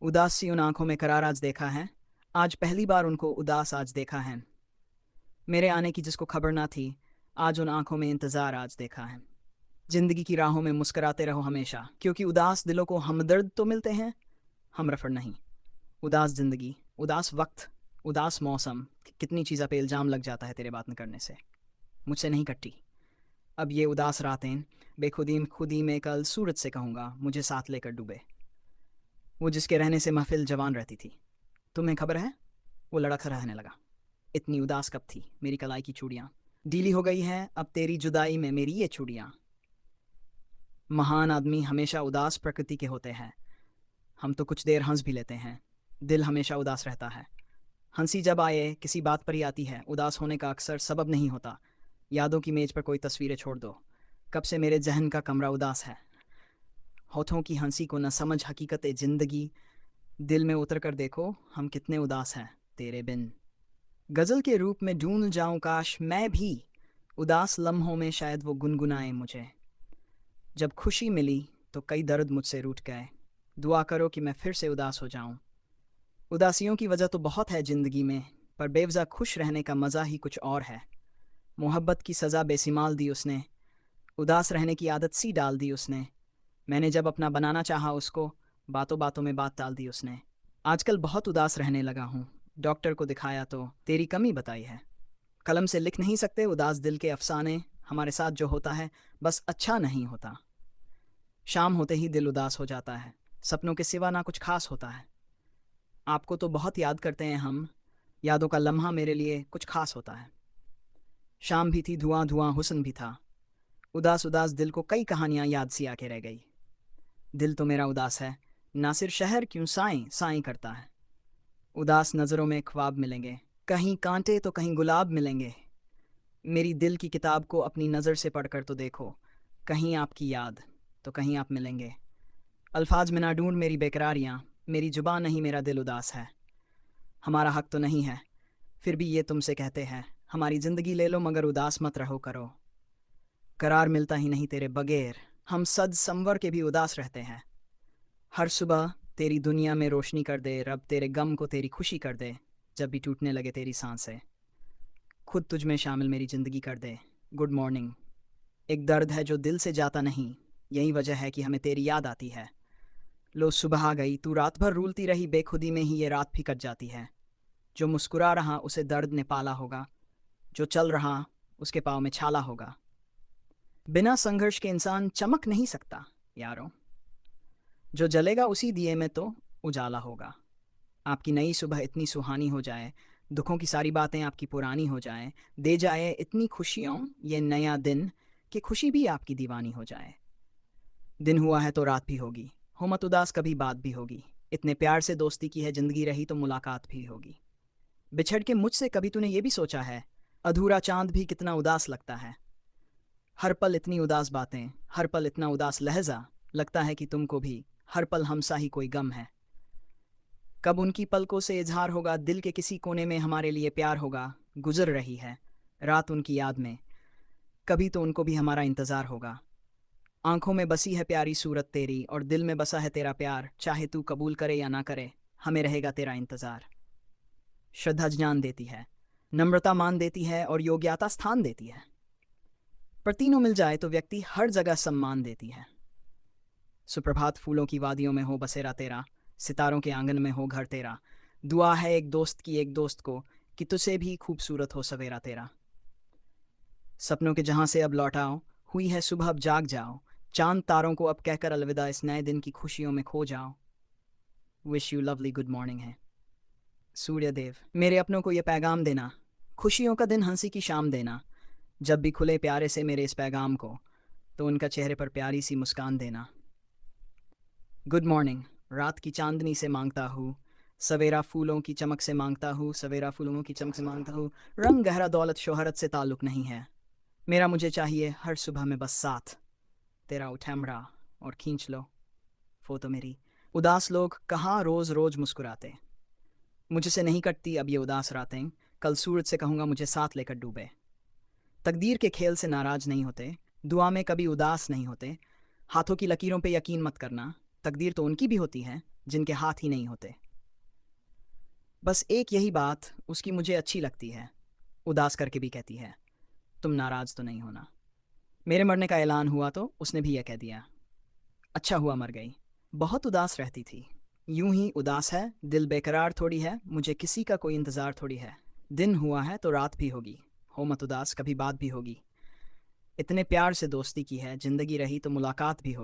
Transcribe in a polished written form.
उदास सी उन आंखों में करार आज देखा है। आज पहली बार उनको उदास आज देखा है। मेरे आने की जिसको खबर ना थी, आज उन आंखों में इंतजार आज देखा है। जिंदगी की राहों में मुस्कुराते रहो हमेशा, क्योंकि उदास दिलों को हमदर्द तो मिलते हैं, हम रफड़ नहीं। उदास जिंदगी, उदास वक्त, उदास मौसम, कितनी चीज़ों पे इल्ज़ाम लग जाता है तेरे बात न करने से। मुझसे नहीं कटती अब ये उदास रातें। बेखुदी खुदी में कल सूरज से कहूँगा मुझे साथ लेकर डूबे। वो जिसके रहने से महफिल जवान रहती थी, तुम्हें खबर है वो लड़का रहने लगा। इतनी उदास कब थी मेरी कलाई की चूड़ियाँ, ढीली हो गई हैं अब तेरी जुदाई में मेरी ये चूड़ियाँ। महान आदमी हमेशा उदास प्रकृति के होते हैं, हम तो कुछ देर हंस भी लेते हैं, दिल हमेशा उदास रहता है। हंसी जब आए किसी बात पर ही आती है, उदास होने का अक्सर सबब नहीं होता। यादों की मेज पर कोई तस्वीरें छोड़ दो, कब से मेरे जहन का कमरा उदास है। होठों की हंसी को न समझ हकीकत जिंदगी, दिल में उतर कर देखो हम कितने उदास हैं तेरे बिन। गज़ल के रूप में ढूंढ जाऊं काश मैं भी, उदास लम्हों में शायद वो गुनगुनाए मुझे। जब खुशी मिली तो कई दर्द मुझसे रूठ गए, दुआ करो कि मैं फिर से उदास हो जाऊं। उदासियों की वजह तो बहुत है ज़िंदगी में, पर बेवजह खुश रहने का मज़ा ही कुछ और है। मोहब्बत की सज़ा बेसिमाल दी उसने, उदास रहने की आदत सी डाल दी उसने। मैंने जब अपना बनाना चाहा उसको, बातों बातों में बात टाल दी उसने। आजकल बहुत उदास रहने लगा हूँ, डॉक्टर को दिखाया तो तेरी कमी बताई है। कलम से लिख नहीं सकते उदास दिल के अफसाने, हमारे साथ जो होता है बस अच्छा नहीं होता। शाम होते ही दिल उदास हो जाता है, सपनों के सिवा ना कुछ खास होता है। आपको तो बहुत याद करते हैं हम, यादों का लम्हा मेरे लिए कुछ खास होता है। शाम भी थी, धुआं धुआं हुस्न भी था, उदास उदास दिल को कई कहानियां याद सी आके रह गई। दिल तो मेरा उदास है, नासिर शहर क्यों साईं साईं करता है। उदास नज़रों में ख्वाब मिलेंगे, कहीं कांटे तो कहीं गुलाब मिलेंगे। मेरी दिल की किताब को अपनी नज़र से पढ़कर तो देखो, कहीं आपकी याद तो कहीं आप मिलेंगे। अल्फाज में ना ढूंढ मेरी बेकरारियाँ, मेरी जुबान नहीं मेरा दिल उदास है। हमारा हक तो नहीं है, फिर भी ये तुमसे कहते हैं, हमारी ज़िंदगी ले लो मगर उदास मत रहो करो। करार मिलता ही नहीं तेरे बगैर, हम सद संवर के भी उदास रहते हैं। हर सुबह तेरी दुनिया में रोशनी कर दे रब, तेरे गम को तेरी खुशी कर दे। जब भी टूटने लगे तेरी सांसें, खुद तुझ में शामिल मेरी ज़िंदगी कर दे। Good morning. एक दर्द है जो दिल से जाता नहीं, यही वजह है कि हमें तेरी याद आती है। लो सुबह आ गई, तू रात भर रूलती रही, बेखुदी में ही ये रात भी कट जाती है। जो मुस्कुरा रहा उसे दर्द ने पाला होगा, जो चल रहा उसके पाँव में छाला होगा। बिना संघर्ष के इंसान चमक नहीं सकता यारों, जो जलेगा उसी दिए में तो उजाला होगा। आपकी नई सुबह इतनी सुहानी हो जाए, दुखों की सारी बातें आपकी पुरानी हो जाएं, दे जाए इतनी खुशियों ये नया दिन कि खुशी भी आपकी दीवानी हो जाए। दिन हुआ है तो रात भी होगी, हो मत उदास कभी बात भी होगी। इतने प्यार से दोस्ती की है जिंदगी, रही तो मुलाकात भी होगी। बिछड़ के मुझसे कभी तूने ये भी सोचा है, अधूरा चांद भी कितना उदास लगता है। हर पल इतनी उदास बातें, हर पल इतना उदास लहजा, लगता है कि तुमको भी हर पल हमसा ही कोई गम है। कब उनकी पलकों से इजहार होगा, दिल के किसी कोने में हमारे लिए प्यार होगा। गुजर रही है रात उनकी याद में, कभी तो उनको भी हमारा इंतज़ार होगा। आंखों में बसी है प्यारी सूरत तेरी, और दिल में बसा है तेरा प्यार। चाहे तू कबूल करे या ना करे, हमें रहेगा तेरा इंतज़ार। श्रद्धा ज्ञान देती है, नम्रता मान देती है, और योग्यता स्थान देती है। पर तीनों मिल जाए तो व्यक्ति हर जगह सम्मान देती है। सुप्रभात फूलों की वादियों में हो बसेरा तेरा, सितारों के आंगन में हो घर तेरा। दुआ है एक दोस्त की एक दोस्त को, कि तुझसे भी खूबसूरत हो सवेरा तेरा। सपनों के जहां से अब लौटाओ, हुई है सुबह अब जाग जाओ। चांद तारों को अब कहकर अलविदा, इस नए दिन की खुशियों में खो जाओ। Wish you lovely good morning है सूर्यदेव। मेरे अपनों को ये पैगाम देना, खुशियों का दिन हंसी की शाम देना। जब भी खुले प्यारे से मेरे इस पैगाम को, तो उनका चेहरे पर प्यारी सी मुस्कान देना। गुड मॉर्निंग, रात की चांदनी से मांगता हूँ, सवेरा फूलों की चमक से मांगता हूँ, सवेरा फूलों की चमक से मांगता हूँ। रंग गहरा दौलत शोहरत से ताल्लुक़ नहीं है मेरा, मुझे चाहिए हर सुबह में बस साथ तेरा। उठैमरा और खींच लो फोटो मेरी। उदास लोग कहाँ रोज़ रोज़ मुस्कुराते, मुझसे नहीं कटती अब ये उदास रातें। कल सूरज से कहूँगा मुझे साथ लेकर डूबे। तकदीर के खेल से नाराज़ नहीं होते, दुआ में कभी उदास नहीं होते। हाथों की लकीरों पे यकीन मत करना, तकदीर तो उनकी भी होती है, जिनके हाथ ही नहीं होते। बस एक यही बात उसकी मुझे अच्छी लगती है, उदास करके भी कहती है, तुम नाराज तो नहीं होना। मेरे मरने का ऐलान हुआ तो उसने भी यह कह दिया। अच्छा हुआ मर गई, बहुत उदास रहती थी। यूं ही उदास है, दिल बेकरार थोड़ी है, मुझे किसी का कोई इंतज़ार थोड़ी है। दिन हुआ है तो रात भी होगी, हो मत उदास, कभी बात भी होगी। इतने प्यार से दोस्ती की है, जिंदगी रही तो मुलाकात भी होगी।